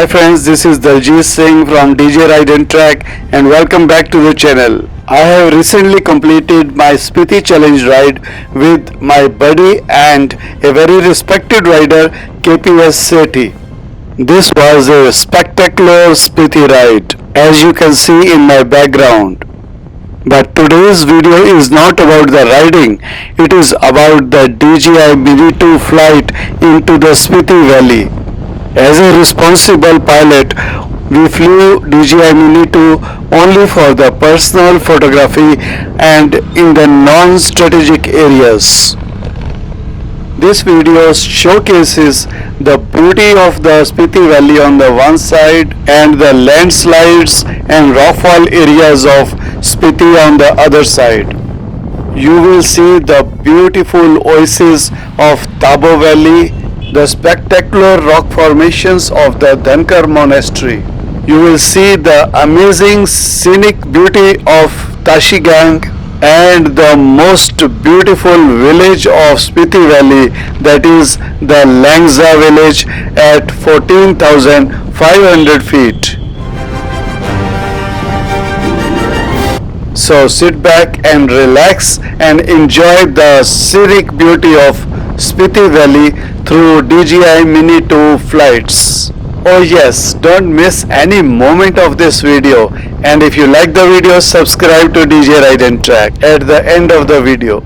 Hi friends, this is Daljit Singh from DJ Ride and Track and welcome back to the channel. I have recently completed my Spiti Challenge Ride with my buddy and a very respected rider KPS Sethi. This was a spectacular Spiti ride as you can see in my background. But today's video is not about the riding, it is about the DJI Mini 2 flight into the Spiti Valley. As a responsible pilot, we flew DJI Mini 2 only for the personal photography and in the non-strategic areas. This video showcases the beauty of the Spiti Valley on the one side and the landslides and rockfall areas of Spiti on the other side. You will see the beautiful oasis of Tabo Valley, the spectacular rock formations of the Dhankar Monastery. You will see the amazing scenic beauty of Tashigang and the most beautiful village of Spiti Valley, that is the Langza village at 14,500 feet. So sit back and relax and enjoy the scenic beauty of Spiti Valley through DJI Mini 2 flights. Oh yes, don't miss any moment of this video, and if you like the video, subscribe to DJ Ride and Track at the end of the video.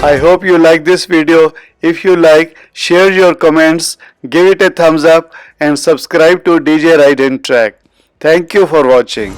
I hope you like this video. If you like, share your comments, give it a thumbs up and subscribe to DJ Ride and Track. Thank you for watching.